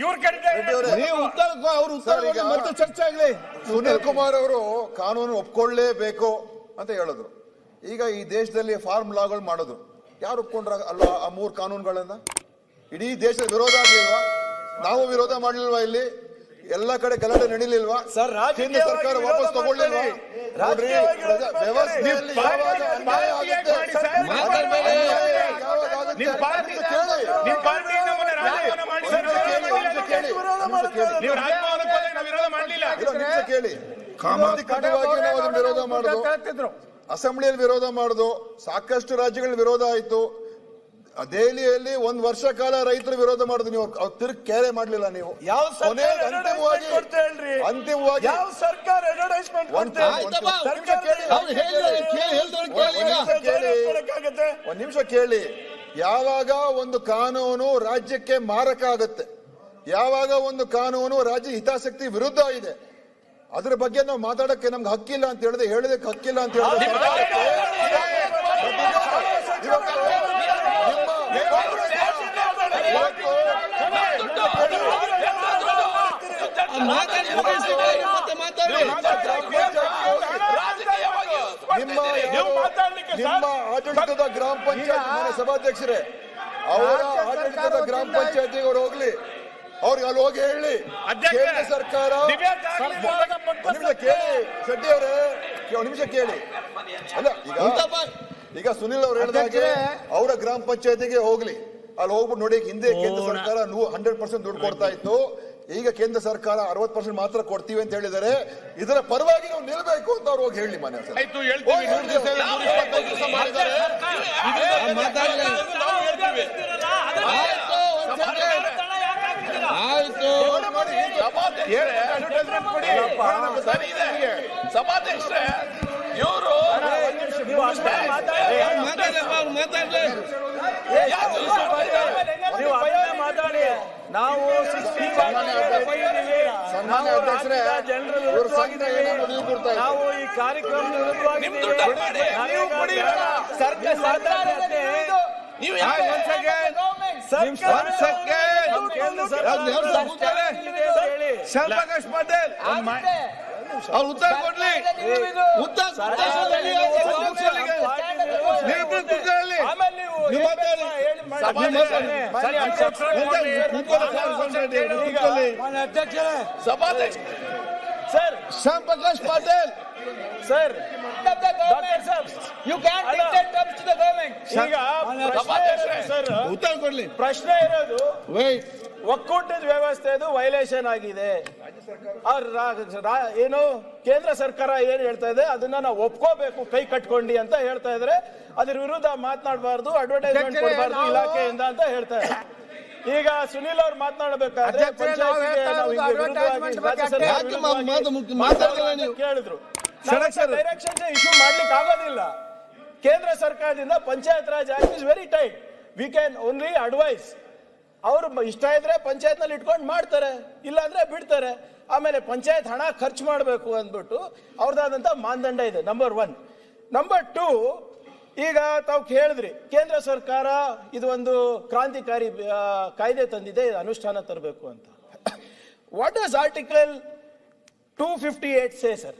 ಇವ್ರು ಮತ್ತೆ ಚರ್ಚೆ ಆಗಲಿ. ಸುನೀಲ್ ಕುಮಾರ್ ಅವರು ಕಾನೂನು ಒಪ್ಕೊಳ್ಳೇಬೇಕು ಅಂತ ಹೇಳಿದ್ರು. ಈಗ ಈ ದೇಶದಲ್ಲಿ ಫಾರ್ಮ್ ಲಾಗಳು ಮಾಡೋದು ಯಾರು ಒಪ್ಕೊಂಡ್ರ ಅಲ್ಲ? ಆ 3 ಕಾನೂನುಗಳನ್ನ ಇಡೀ ದೇಶದ ವಿರೋಧ ಆಗ್ಲಿಲ್ವಾ? ನಾವು ವಿರೋಧ ಮಾಡ್ಲಿಲ್ವಾ? ಇಲ್ಲಿ ಎಲ್ಲ ಕಡೆ ಗಲಾಟೆ ನಡೀಲಿಲ್ವಾ? ಕೇಂದ್ರ ಸರ್ಕಾರ ವಾಪಸ್ ತಗೊಳ್ಳಿಲ್ವಾ? ನೋಡ್ರಿ, ವ್ಯವಸ್ಥೆಯಲ್ಲಿ ಯಾವಾಗ ಅನ್ಯಾಯ ಆಗುತ್ತೆ ಕೇಳಿ. ಸಾಮಾಜಿಕವಾಗಿ ನಾವು ಅದನ್ನ ವಿರೋಧ ಮಾಡುದು, ಅಸೆಂಬ್ಲಿಯಲ್ಲಿ ವಿರೋಧ ಮಾಡುದು, ಸಾಕಷ್ಟು ರಾಜ್ಯಗಳಲ್ಲಿ ವಿರೋಧ ಆಯ್ತು. ದೆಹಲಿಯಲ್ಲಿ 1 ವರ್ಷ ಕಾಲ ರೈತರು ವಿರೋಧ ಮಾಡುದು, ನೀವು ತಿರುಗಿ ಕೇರೆ ಮಾಡ್ಲಿಲ್ಲ. ನೀವು ಅಂತಿಮವಾಗಿ ಯಾವ ಸರ್ಕಾರ ಅಡ್ವರ್ಟೈಸ್ಮೆಂಟ್ ಒಂದ್ ನಿಮಿಷ ಕೇಳಿ. ಯಾವಾಗ ಒಂದು ಕಾನೂನು ರಾಜ್ಯಕ್ಕೆ ಮಾರಕ ಆಗುತ್ತೆ, ಯಾವಾಗ ಒಂದು ಕಾನೂನು ರಾಜ್ಯ ಹಿತಾಸಕ್ತಿ ವಿರುದ್ಧ ಇದೆ, ಅದ್ರ ಬಗ್ಗೆ ನಾವು ಮಾತಾಡಕ್ಕೆ ನಮ್ಗೆ ಹಕ್ಕಿಲ್ಲ ಅಂತ ಹೇಳಿದ್ರೆ, ಹೇಳೋದಕ್ಕೆ ಹಕ್ಕಿಲ್ಲ ಅಂತ ಹೇಳಿದ್ರೆ ನಿಮ್ಮ ಆಡಳಿತದ ಗ್ರಾಮ ಪಂಚಾಯತ್ ಸಭಾಧ್ಯಕ್ಷರೇ, ಅವರ ಆಡಳಿತದ ಗ್ರಾಮ ಪಂಚಾಯತಿಗೆ ಅವ್ರು ಹೋಗ್ಲಿ, ಅವ್ರಿಗೆ ಅಲ್ಲಿ ಹೋಗಿ ಹೇಳಿ ಕೇಂದ್ರ ಸರ್ಕಾರ. ನಿಮಿಷ ಕೇಳಿ ಶೆಟ್ಟಿ ಅವರೇ, ನಿಮಿಷ ಕೇಳಿ. ಅಲ್ಲ, ಈಗ ಸುನಿಲ್ ಅವ್ರು ಹೇಳಿದಾಗೆ ಅವರ ಗ್ರಾಮ ಪಂಚಾಯತಿಗೆ ಹೋಗ್ಲಿ, ಅಲ್ಲಿ ಹೋಗ್ಬಿಟ್ಟು ನೋಡಿ, ಹಿಂದೆ ಕೇಂದ್ರ ಸರ್ಕಾರ 100% ದುಡ್ಡು ಕೊಡ್ತಾ ಇತ್ತು, ಈಗ ಕೇಂದ್ರ ಸರ್ಕಾರ 60% ಮಾತ್ರ ಕೊಡ್ತೀವಿ ಅಂತ ಹೇಳಿದರೆ, ಇದರ ಪರವಾಗಿ ನಾವು ನಿಲ್ಬೇಕು ಅಂತ ಅವ್ರು ಹೋಗಿ ಹೇಳಿ. ಮನೆ ಸಭಾಧ್ಯಕ್ಷರೇ, ಇವರು ಮಾತಾಡಿ ನಾವು ನಾವು ಈ ಕಾರ್ಯಕ್ರಮ ಶ್ಯಾಮಪ್ರಕಾಶ್ ಪಾಟೀಲ್ ಅವ್ರು ಉತ್ತರ ಕೊಡ್ಲಿ. Sir Shyamaprakash Patil sir, you can't dictate terms to the government. ಈಗ ಉತ್ತರ ಕೊಡ್ಲಿ. ಪ್ರಶ್ನೆ ಇರೋದು, ಒಕ್ಕೂಟದ ವ್ಯವಸ್ಥೆದು ವೈಲೇಷನ್ ಆಗಿದೆ, ಏನು ಕೇಂದ್ರ ಸರ್ಕಾರ ಏನ್ ಹೇಳ್ತಾ ಇದೆ ಅದನ್ನ ನಾವು ಒಪ್ಕೋಬೇಕು ಕೈ ಕಟ್ಕೊಂಡಿ ಅಂತ ಹೇಳ್ತಾ ಇದ್ರೆ, ಅದ್ರ ವಿರುದ್ಧ ಮಾತನಾಡಬಾರ್ದು, ಅಡ್ವರ್ಟೈಸ್ಮೆಂಟ್ ಕೊಡಬಾರ್ದು ಇಲಾಖೆಯಿಂದ ಅಂತ ಹೇಳ್ತಾ ಇದ್ದಾರೆ. ಈಗ ಸುನೀಲ್ ಅವ್ರು ಮಾತನಾಡಬೇಕಾದ್ರೆ ಕೇಳಿದ್ರು, ಡೈರೆಕ್ಷನ್ ಇಶ್ಯೂ ಮಾಡ್ಲಿಕ್ಕೆ ಆಗೋದಿಲ್ಲ. ಕೇಂದ್ರ ಸರ್ಕಾರದಿಂದ panchayat raj act is very tight. We can only advise. ಅವರು ಇಷ್ಟ ಇದ್ರೆ ಪಂಚಾಯತ್ ನಲ್ಲಿ ಇಟ್ಕೊಂಡು ಮಾಡ್ತಾರೆ, ಇಲ್ಲ ಅಂದ್ರೆ ಬಿಡ್ತಾರೆ. ಆಮೇಲೆ ಪಂಚಾಯತ್ ಹಣ ಖರ್ಚು ಮಾಡಬೇಕು ಅಂದ್ಬಿಟ್ಟು ಅವ್ರದ್ದಾದಂತ ಮಾನದಂಡ ಇದೆ, ನಂಬರ್ 1. ನಂಬರ್ 2, ಈಗ ತಾವು ಹೇಳಿದ್ರಿ ಕೇಂದ್ರ ಸರ್ಕಾರ ಇದು ಒಂದು ಕ್ರಾಂತಿಕಾರಿ ಕಾಯ್ದೆ ತಂದಿದೆ, ಇದು ಅನುಷ್ಠಾನ ತರಬೇಕು ಅಂತ. What does article 258 say sir?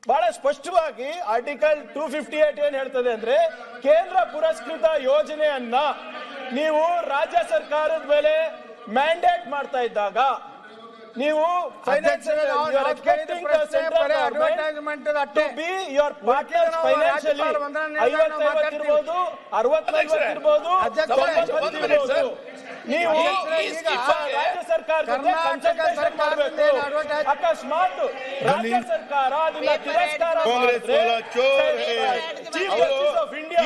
ಬಹಳ ಸ್ಪಷ್ಟವಾಗಿ ಆರ್ಟಿಕಲ್ 258 ಏನ್ ಹೇಳ್ತದೆ ಅಂದ್ರೆ, ಕೇಂದ್ರ ಪುರಸ್ಕೃತ ಯೋಜನೆಯನ್ನ ನೀವು ರಾಜ್ಯ ಸರ್ಕಾರದ ಮೇಲೆ ಮ್ಯಾಂಡೇಟ್ ಮಾಡ್ತಾ ಇದ್ದಾಗ, ನೀವು ಫೈನಾನ್ಷಿಯಲಿ ಇರ್ಬೋದು, 60 ಇರ್ಬೋದು, ನೀವು ರಾಜ್ಯ ಸರ್ಕಾರ ಮಾಡಬೇಕು. ಅಕಸ್ಮಾತ್ ರಾಜ್ಯ ಸರ್ಕಾರ ಅದನ್ನ ತಿರಸ್ಕಾರ ಚೀಫ್ ಜಸ್ಟಿಸ್ ಆಫ್ ಇಂಡಿಯಾ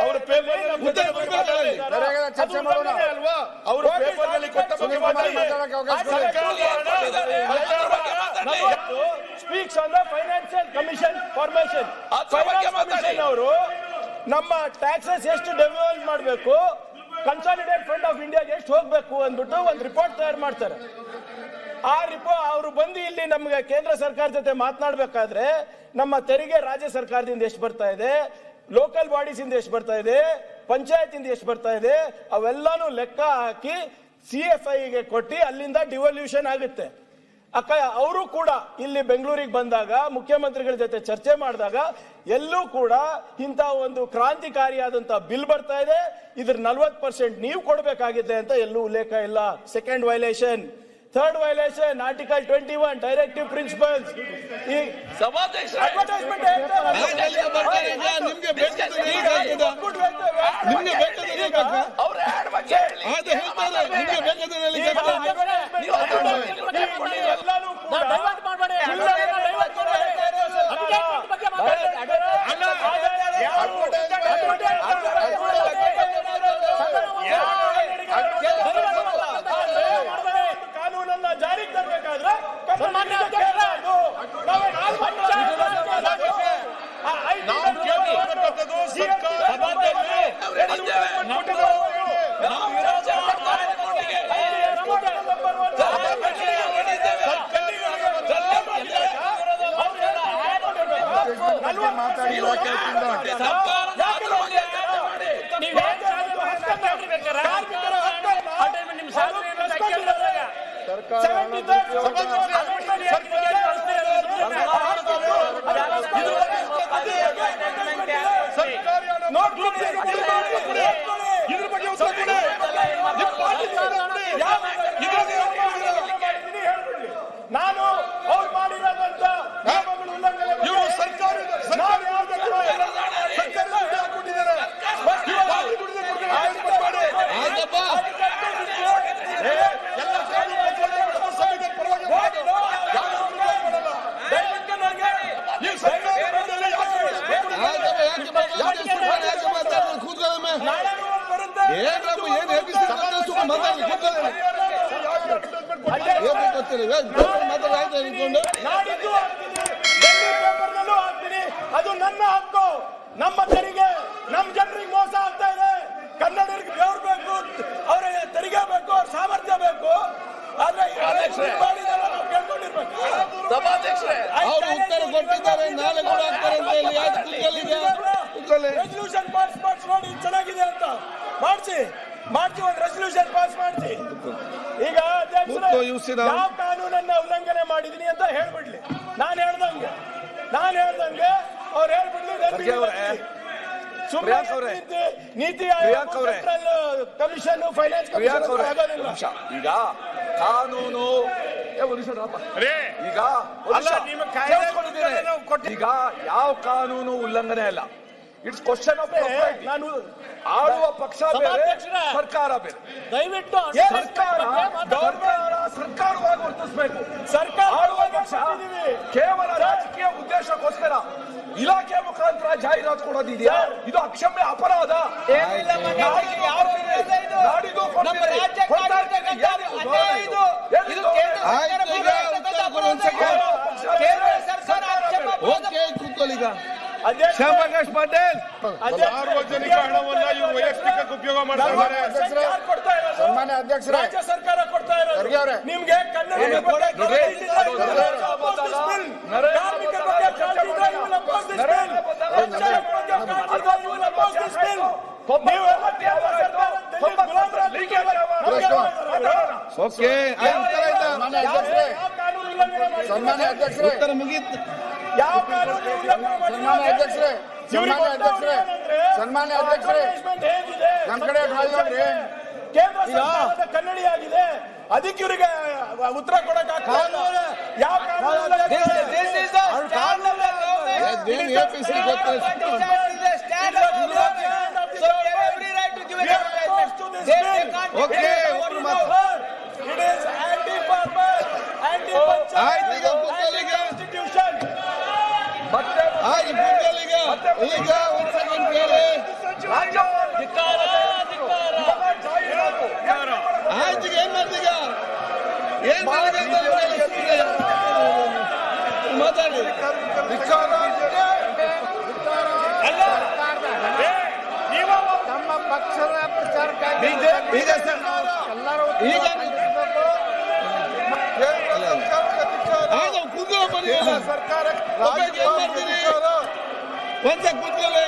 ಅವರು ಪೇಪರ್ ಚರ್ಚೆ ಮಾಡೋಣ ಅಲ್ವಾ? ಅವರು ಪೇಪರ್ ಕೊಟ್ಟ speaks on the financial commission formation. Commission ಅವರು ನಮ್ಮ ಟ್ಯಾಕ್ಸಸ್ ಎಷ್ಟು ಡೆವಲಪ್ ಮಾಡಬೇಕು, ಕನ್ಸಾಲಿಡೇಟ್ ಫಂಡ್ ಆಫ್ ಇಂಡಿಯಾಗೆ ಎಷ್ಟು ಹೋಗ್ಬೇಕು ಅಂದ್ಬಿಟ್ಟು ಒಂದು ರಿಪೋರ್ಟ್ ತಯಾರು ಮಾಡ್ತಾರೆ. ಅವರು ಬಂದು ಇಲ್ಲಿ ನಮ್ಗೆ ಕೇಂದ್ರ ಸರ್ಕಾರ ಜೊತೆ ಮಾತನಾಡಬೇಕಾದ್ರೆ ನಮ್ಮ ತೆರಿಗೆ ರಾಜ್ಯ ಸರ್ಕಾರದಿಂದ ಎಷ್ಟು ಬರ್ತಾ ಇದೆ, ಲೋಕಲ್ ಬಾಡೀಸ್ ಇಂದ ಎಷ್ಟು ಬರ್ತಾ ಇದೆ, ಪಂಚಾಯತ್ ಇಂದ ಎಷ್ಟು ಬರ್ತಾ ಇದೆ, ಅವೆಲ್ಲಾನು ಲೆಕ್ಕ ಹಾಕಿ CFI ಗೆ ಕೊಟ್ಟು ಅಲ್ಲಿಂದ ಡಿವಲ್ಯೂಷನ್ ಆಗುತ್ತೆ. ಅವರು ಕೂಡ ಇಲ್ಲಿ ಬೆಂಗಳೂರಿಗೆ ಬಂದಾಗ ಮುಖ್ಯಮಂತ್ರಿಗಳ ಜೊತೆ ಚರ್ಚೆ ಮಾಡಿದಾಗ ಎಲ್ಲೂ ಕೂಡ ಇಂಥ ಒಂದು ಕ್ರಾಂತಿಕಾರಿಯಾದಂತ ಬಿಲ್ ಬರ್ತಾ ಇದೆ, ಇದ್ರ 40% ನೀವು ಕೊಡಬೇಕಾಗಿದೆ ಅಂತ ಎಲ್ಲೂ ಉಲ್ಲೇಖ ಇಲ್ಲ. Second violation. Third violation article 21 directive principles. ಈ ಅಡ್ವರ್ಟೈಸ್ಮೆಂಟ್ ನಿಮ್ಗೆ ಬೇಕಾದ್ರೆ ಕಾನೂನನ್ನ ಜಾರಿಗೆ ತರಬೇಕಾದ್ರೆ ನಾನು ಅವ್ರು ಮಾಡಿರೋದಂತ ನಿಯಮಗಳು ಉಲ್ಲಂಘನೆ ಅದು ನನ್ನ ಹಕ್ಕು. ನಮ್ಮ ತೆರಿಗೆ ನಮ್ಮ ಜನರಿಗೆ ಮೋಸ ಆಗ್ತಾ ಇದೆ. ಕನ್ನಡಿಗರಿಗೆ ಬೆವರು ಬೇಕು, ಅವರ ತೆರಿಗೆ ಬೇಕು, ಅವ್ರ ಸಾಮರ್ಥ್ಯ ಬೇಕು. ಆದ್ರೆ ಅವರು ಉತ್ತರ ಕೊಟ್ಟಿದ್ದಾರೆ, ನಾಳೆ ಕೂಡ ಆಗ್ತಾರೆ ಅಂತ ಹೇಳಿ ರೆಸಲ್ಯೂಷನ್ ಪಾಸ್ ನೋಡಿ ಚೆನ್ನಾಗಿದೆ ಅಂತ ಮಾಡಿಸಿ ಒಂದು ರೆಸಲ್ಯೂಷನ್ ಪಾಸ್ ಮಾಡಿಸಿ. ಈಗ ಯಾವ ಕಾನೂನನ್ನ ಉಲ್ಲಂಘನೆ ಮಾಡಿದೀನಿ ಅಂತ ಹೇಳ್ಬಿಡ್ಲಿ. ನಾನು ಹೇಳ್ದಂಗೆ ಅವ್ರು ಹೇಳ್ಬಿಡ್ಲಿ. NITI Aayog, central commission, finance commission ಆಗೋದಿಲ್ಲ. ಈಗ ಕಾನೂನು ಈಗ ಯಾವ ಕಾನೂನು ಉಲ್ಲಂಘನೆ ಅಲ್ಲ. ಇಟ್ಸ್ ಕ್ವಶನ್ ಆಫ್ ನಾನು ಆಳುವ ಪಕ್ಷ ಬೇರೆ, ಸರ್ಕಾರ ಬೇರೆ. ದಯವಿಟ್ಟು ಸರ್ಕಾರವಾಗಿ ವರ್ತಿಸಬೇಕು. ಸರ್ಕಾರ ಆಳುವ ಪಕ್ಷ ಕೇವಲ ರಾಜಕೀಯ ಉದ್ದೇಶಕ್ಕೋಸ್ಕರ ಇಲಾಖೆ ಮುಖಾಂತರ ಜಾಹೀರಾತು ಕೊಡೋದಿದೆಯಾ? ಇದು ಅಕ್ಷಮ್ಯ ಅಪರಾಧ. ಶ್ಯಾಮಪ್ರಕಾಶ್ ಪಾಟೀಲ್ ಸಾರ್ವಜನಿಕ ಹಣವನ್ನ ಇವರು ವೈಯಕ್ತಿಕ ಉಪಯೋಗ ಮಾಡ್ತಾರೆ. ಸನ್ಮಾನ್ಯ ಅಧ್ಯಕ್ಷರೇ, ರಾಜ್ಯ ಸರ್ಕಾರ ಕೊಡ್ತಾ ಇರೋದು ನಿಮ್ಗೆ ಕನ್ನಡ ಸನ್ಮಾನ್ಯ ಅಧ್ಯಕ್ಷರೇ, ಉತ್ತರ ಮುಗಿಯಿತು. ಯಾವ ಕಾನೂನು ಸನ್ಮಾನ್ಯ ಅಧ್ಯಕ್ಷರೇ, ನಮ್ ಕಡೆ ನೋಡ್ರಿ, ಕೇಂದ್ರ ಸರ್ಕಾರದ ಕನ್ನಡಿಯಾಗಿದೆ. ಅದಕ್ಕೆ ಇವರಿಗೆ ಉತ್ತರ ಕೊಡಕ್ ಆಗ್ತದೆ. ಯಾವ ಈಗ ಒಂದು ಸೆಕೆಂಡ್ ಕೇಳಿ. ಆಯ್ತು, ಏನ್ ಮಾಡ್ತೀಗ? ಏನ್ ಮಾತಾಡಿ. ನಮ್ಮ ಪಕ್ಷದ ಪ್ರಚಾರಕ್ಕಾಗಿ ಈಗ ಕುತ್ಕೊಳ್ಳೋ ಮನೆಯಲ್ಲ ಸರ್ಕಾರ ಒಬ್ಬರಿಗೆ ಏನ್ ಮಾಡ್ತೀರಿ? ಒಂದ್ಸಕ್ ಕುತ್ಕೊಳ್ಳಿ.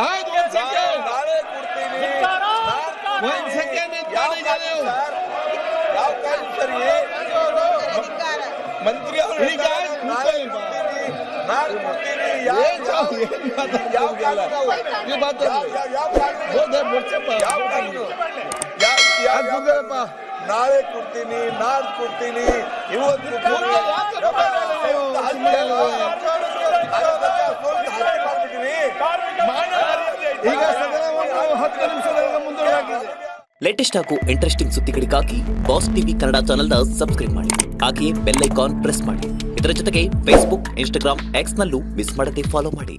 ಆಯ್ತು ಒಂದ್ ಸೆಕೆಂಡ್ ನಾಳೆ ಕೊಡ್ತೀನಿ ಒಂದ್ ಸೆಕೆಂಡ್ ನಿಂತ್ಕೊಳ್ಳಿ ನೀವು. ಯಾವ ಕಾರಣ ಸರಿ ಮಂತ್ರಿ ಅವರು ಈಗ ನಾಳೆ ಕೂತ್ಕೊಳ್ಳಿ ಬಾ. ಕೊಡ್ತೀನಿ ನಾಳೆ ಕೊಡ್ತೀನಿ ಏನ್ ಮಾತಾಡ್ತಿಲ್ಲ ನೀವು ಮಾತಾಡಿ ಹೋದೆ ಮುಚ್ಚಪ್ಪ ಕೂತ್ಕೊಳ್ಳಪ್ಪ. ನಾಳೆ ಕೊಡ್ತೀನಿ ನಾಳೆ ಕೊಡ್ತೀನಿ ಇವತ್ತು ಈಗ ಸದನವನ್ನು 10 ನಿಮಿಷದವರೆಗೆ ಮುಂದೂಡಲಾಗಿದೆ. ಲೇಟೆಸ್ಟ್ ಹಾಗೂ ಇಂಟ್ರೆಸ್ಟಿಂಗ್ ಸುದ್ದಿಗಳಿಗಾಗಿ ಬಾಸ್ ಟಿವಿ ಕನ್ನಡ ಚಾನೆಲ್ನ ಸಬ್ಸ್ಕ್ರೈಬ್ ಮಾಡಿ. ಹಾಗೆಯೇ ಬೆಲ್ ಐಕಾನ್ ಪ್ರೆಸ್ ಮಾಡಿ. ಇದರ ಜೊತೆಗೆ ಫೇಸ್ಬುಕ್, ಇನ್ಸ್ಟಾಗ್ರಾಮ್, ಎಕ್ಸ್ ನಲ್ಲೂ ಮಿಸ್ ಮಾಡದೆ ಫಾಲೋ ಮಾಡಿ.